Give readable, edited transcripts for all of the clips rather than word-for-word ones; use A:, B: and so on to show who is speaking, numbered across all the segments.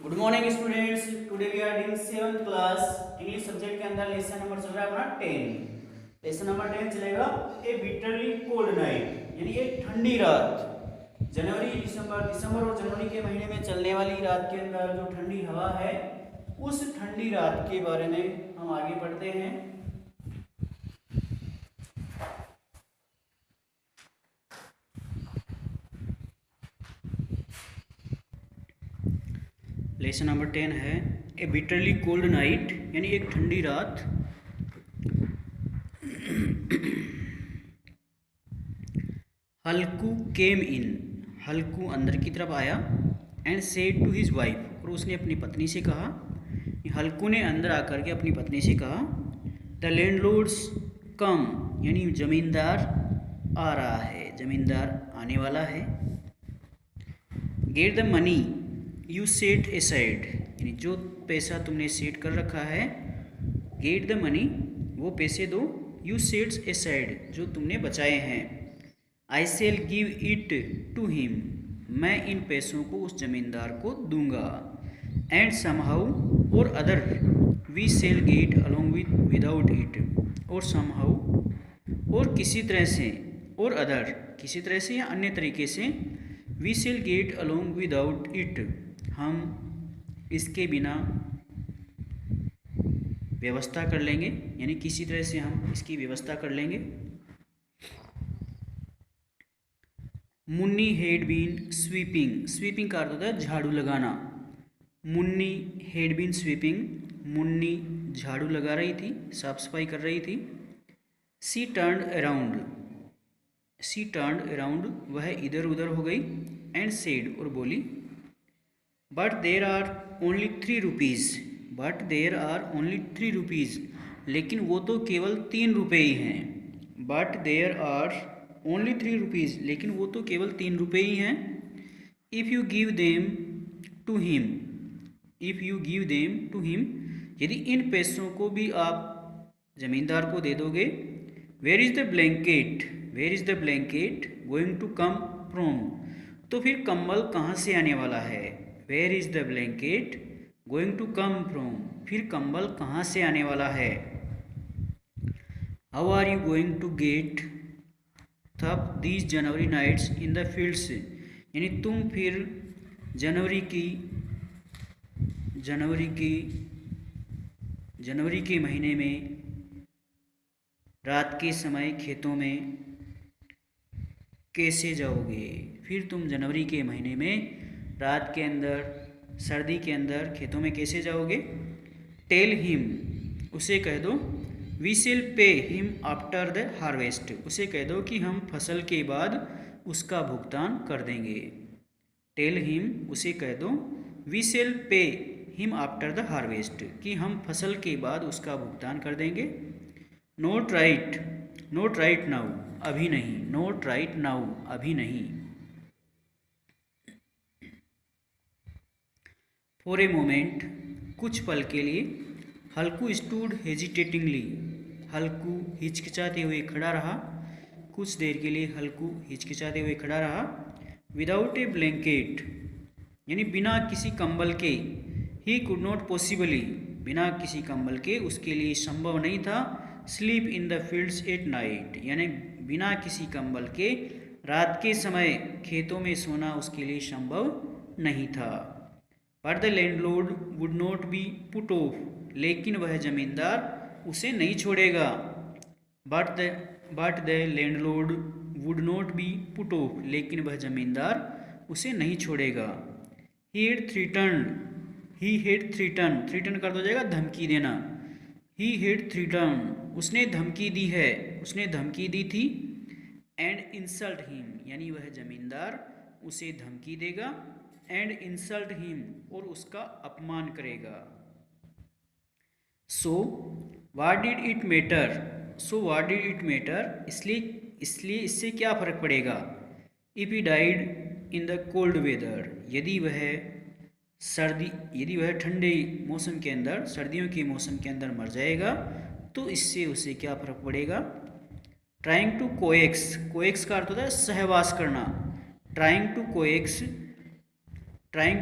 A: Good morning students. Today we are doing 7th class English subject के अंदर lesson number चल रहा है अपना 10। लेसन नंबर 10 चलेगा ए बिटरली कोल्ड नाइट, यानी एक ठंडी रात। दिसंबर और जनवरी के महीने में चलने वाली रात के अंदर जो ठंडी हवा है, उस ठंडी रात के बारे में हम आगे पढ़ते हैं। लेसन नंबर 10 है ए बिटरली कोल्ड नाइट, यानी एक ठंडी रात। हल्कू केम इन, हल्कू अंदर की तरफ आया। And said to his wife, और उसने अपनी पत्नी से कहा। हल्कू ने अंदर आकर के अपनी पत्नी से कहा, द लैंडलॉर्ड्स कम, यानी जमींदार आ रहा है, जमींदार आने वाला है। Get the money you set aside, यानी जो पैसा तुमने सेट कर रखा है, गेट द मनी, वो पैसे दो, यू सेट्स एसाइड, जो तुमने बचाए हैं। I shall give it to him, मैं इन पैसों को उस जमींदार को दूंगा। And somehow or other we shall get along without it, और समहाउ और किसी तरह से, और अदर किसी तरह से या अन्य तरीके से, we shall get along without it, हम इसके बिना व्यवस्था कर लेंगे, यानी किसी तरह से हम इसकी व्यवस्था कर लेंगे। Munni had been sweeping, sweeping का अर्थ होता है झाड़ू लगाना। Munni had been sweeping, Munni झाड़ू लगा रही थी, साफ सफाई कर रही थी। She turned around, she turned around, वह इधर उधर हो गई। एंड सेड, और बोली, but there are only 3 rupees, but there are only 3 rupees, लेकिन वो तो केवल 3 रुपये ही हैं। But there are only 3 rupees, लेकिन वो तो केवल 3 रुपये ही हैं। If you give them to him, if you give them to him, यदि इन पैसों को भी आप जमींदार को दे दोगे। Where is the blanket, where is the blanket going to come from, तो फिर कंबल कहाँ से आने वाला है। Where is the blanket going to come from, फिर कंबल कहाँ से आने वाला है। How are you going to get through these January nights in the fields, यानी तुम फिर जनवरी के महीने में रात के समय खेतों में कैसे जाओगे। फिर तुम जनवरी के महीने में रात के अंदर, सर्दी के अंदर खेतों में कैसे जाओगे। टेल हिम, उसे कह दो, we shall pay him after the harvest, उसे कह दो कि हम फसल के बाद उसका भुगतान कर देंगे। टेल हिम, उसे कह दो, we shall pay him after the harvest, कि हम फसल के बाद उसका भुगतान कर देंगे। Not right, not right now, अभी नहीं। नोट राइट नाउ, अभी नहीं। फॉर ए मोमेंट, कुछ पल के लिए। हल्कू स्टूड हेजिटेटिंगली, हल्कू हिचकिचाते हुए खड़ा रहा। कुछ देर के लिए हल्कू हिचकिचाते हुए खड़ा रहा। विदाउट ए ब्लैंकेट, यानी बिना किसी कंबल के। ही कुड नॉट पॉसिबली, बिना किसी कंबल के उसके लिए संभव नहीं था। Sleep in the fields at night, यानी बिना किसी कंबल के रात के समय खेतों में सोना उसके लिए संभव नहीं था। पर the landlord would not be put off, लेकिन वह जमींदार उसे नहीं छोड़ेगा। But the landlord would not be put off, लेकिन वह जमींदार उसे नहीं छोड़ेगा। ही हैड थ्रीटन, थ्रीटन कर हो जाएगा धमकी देना। ही हैड थ्रीटन, उसने धमकी दी है, उसने धमकी दी थी। एंड इंसल्ट हिम, यानी वह जमींदार उसे धमकी देगा। एंड इंसल्ट हिम, और उसका अपमान करेगा। So what did it matter, so what did it matter, इसलिए इससे क्या फ़र्क पड़ेगा। If he died in the cold weather, यदि वह ठंडे मौसम के अंदर, सर्दियों के मौसम के अंदर मर जाएगा, तो इससे उसे क्या फ़र्क पड़ेगा। ट्राइंग टू कोएक्स, कोएक्स का अर्थ होता है सहवास करना। Trying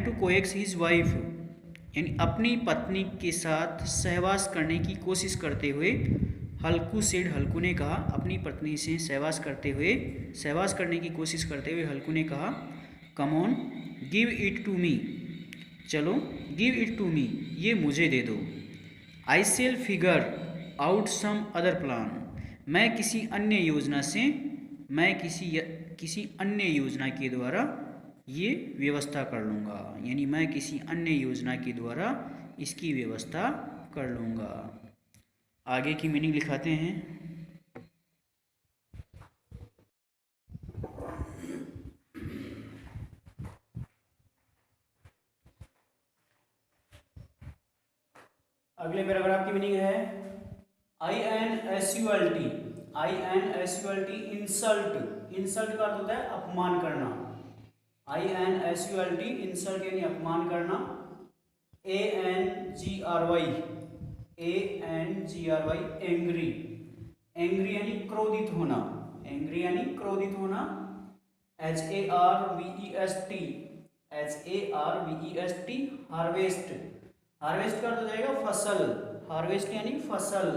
A: to coax his wife, यानी अपनी पत्नी के साथ सहवास करने की कोशिश करते हुए हल्कू सेड, हल्कू ने कहा, अपनी पत्नी से सहवास करने की कोशिश करते हुए हल्कू ने कहा, come on give it to me, चलो गिव इट टू मी, ये मुझे दे दो। I shall figure out some other plan, मैं किसी अन्य योजना के द्वारा ये व्यवस्था कर लूँगा, यानी मैं किसी अन्य योजना के द्वारा इसकी व्यवस्था कर लूँगा। आगे की मीनिंग लिखाते हैं। अगले पैराग्राफ की मीनिंग है INSULT, इंसल्ट, इंसल्ट का अर्थ होता है अपमान करना। INSULT इंसल्ट यानी अपमान करना। ANGRY एंग्री, एंग्री यानी क्रोधित होना, एंग्री यानी क्रोधित होना। HARVEST हार्वेस्ट, हार्वेस्ट का अर्थ हो जाएगा फसल, हार्वेस्ट यानी फसल।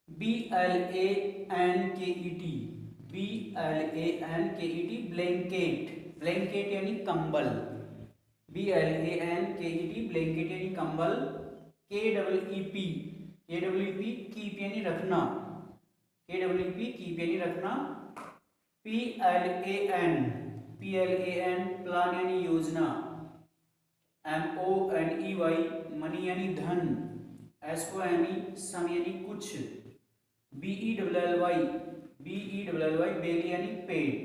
A: BLANKET ब्लैंकेट, ब्लैंकेट यानी कंबल, BLANKET ब्लैंकेट यानी कंबल। KEEP कीप यानी रखना, KEEP कीप यानी रखना। PLAN प्लान यानी योजना। MONEY मनी यानी धन। SOME सम यानी कुछ। BELLY बेली यानी पेट।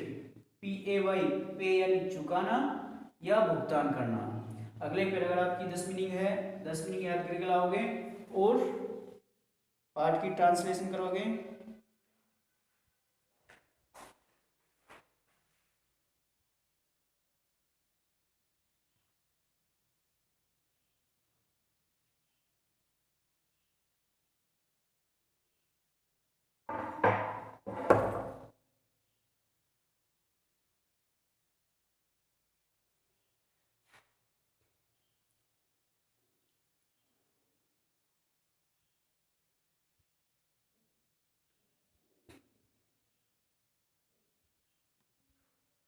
A: PAY पे यानी चुकाना या भुगतान करना। अगले पैराग्राफ की 10 मीनिंग है, 10 मीनिंग याद करके लाओगे और पार्ट की ट्रांसलेशन करोगे।